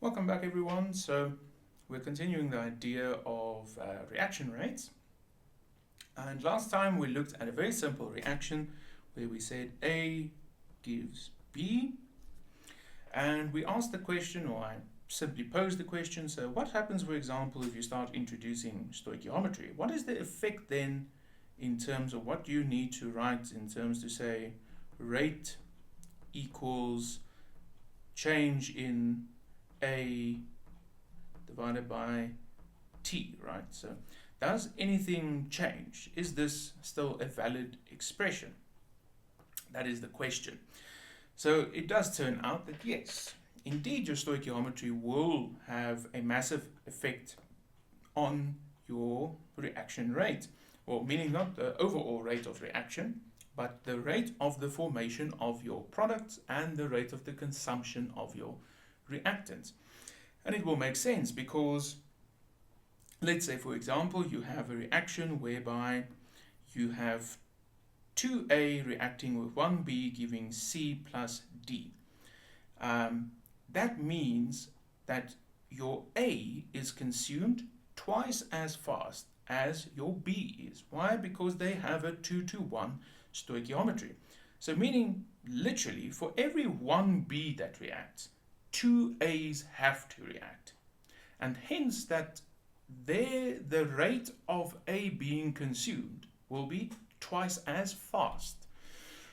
Welcome back, everyone. So we're continuing the idea of reaction rates. And last time we looked at a very simple reaction where we said A gives B. And we asked the question, or I simply posed the question, so what happens, for example, if you start introducing stoichiometry? What is the effect then in terms of what you need to write in terms to say rate equals change in A divided by T, right? So does anything change? Is this still a valid expression? That is the question. So it does turn out that yes, indeed your stoichiometry will have a massive effect on your reaction rate, or meaning not the overall rate of reaction, but the rate of the formation of your products and the rate of the consumption of your reactants. And it will make sense because, let's say, for example, you have a reaction whereby you have 2A reacting with 1B giving C plus D. That means that your A is consumed twice as fast as your B is. Why? Because they have a 2-to-1 stoichiometry. So meaning, literally, for every 1B that reacts, 2 A's have to react. And hence that the rate of A being consumed will be twice as fast.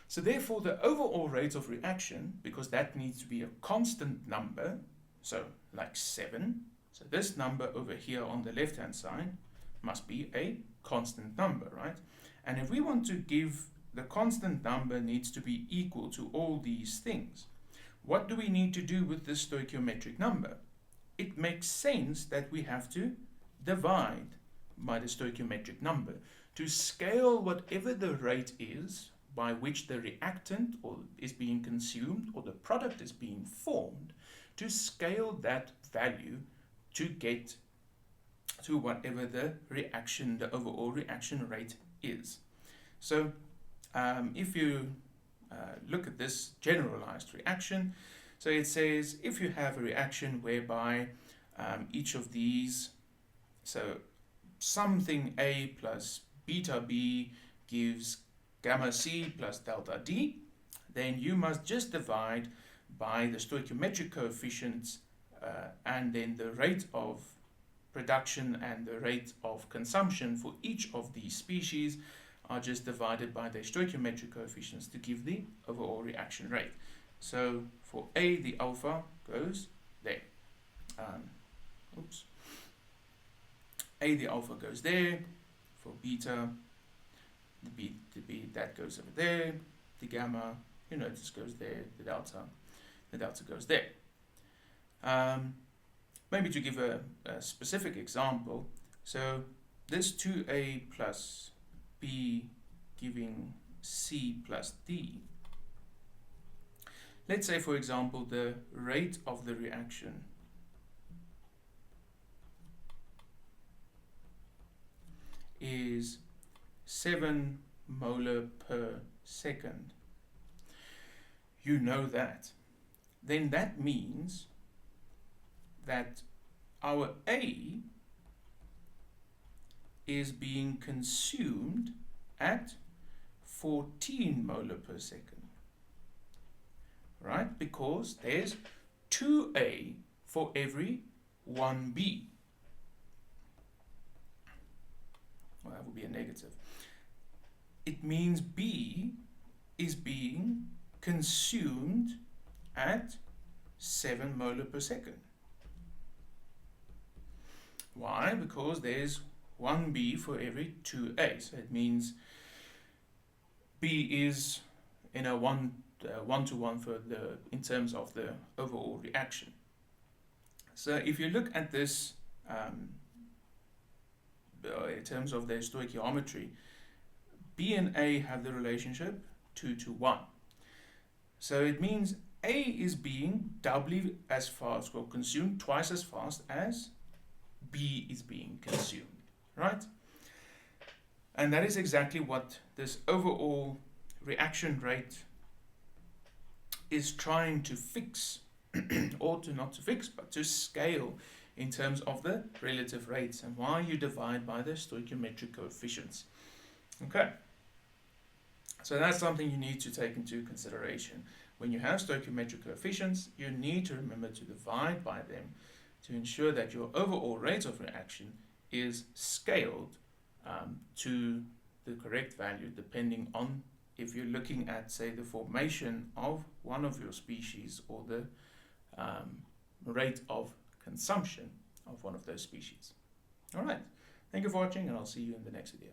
So therefore the overall rate of reaction, because that needs to be a constant number, so like 7, so this number over here on the left hand side must be a constant number, right? And if we want to give the constant number needs to be equal to all these things, what do we need to do with this stoichiometric number? It makes sense that we have to divide by the stoichiometric number to scale whatever the rate is by which the reactant or is being consumed or the product is being formed, to scale that value to get to whatever the reaction, the overall reaction rate is. So if you look at this generalized reaction, so it says if you have a reaction whereby each of these, so something A plus beta B gives gamma C plus delta D, then you must just divide by the stoichiometric coefficients and then the rate of production and the rate of consumption for each of these species are just divided by their stoichiometric coefficients to give the overall reaction rate. So for A, the alpha goes there. A, the alpha goes there. For beta, the B that goes over there. The gamma, you notice, goes there. The delta goes there. Maybe to give a specific example, so this 2A plus B giving C plus D. Let's say, for example, the rate of the reaction is 7 molar per second. You know that. Then that means that our A is being consumed at 14 molar per second. Right? Because there's 2A for every 1B. Well, that would be a negative. It means B is being consumed at 7 molar per second. Why? Because there's 1B for every 2A. So it means B is in a one-to-one for in terms of the overall reaction. So if you look at this in terms of their stoichiometry, B and A have the relationship 2-to-1. So it means A is being doubly as fast, or consumed twice as fast as B is being consumed, right? And that is exactly what this overall reaction rate is trying to fix or not to fix, but to scale in terms of the relative rates and why you divide by the stoichiometric coefficients. Okay, so that's something you need to take into consideration. When you have stoichiometric coefficients, you need to remember to divide by them to ensure that your overall rate of reaction is scaled to the correct value, depending on if you're looking at, say, the formation of one of your species or the rate of consumption of one of those species. All right, thank you for watching, and I'll see you in the next video.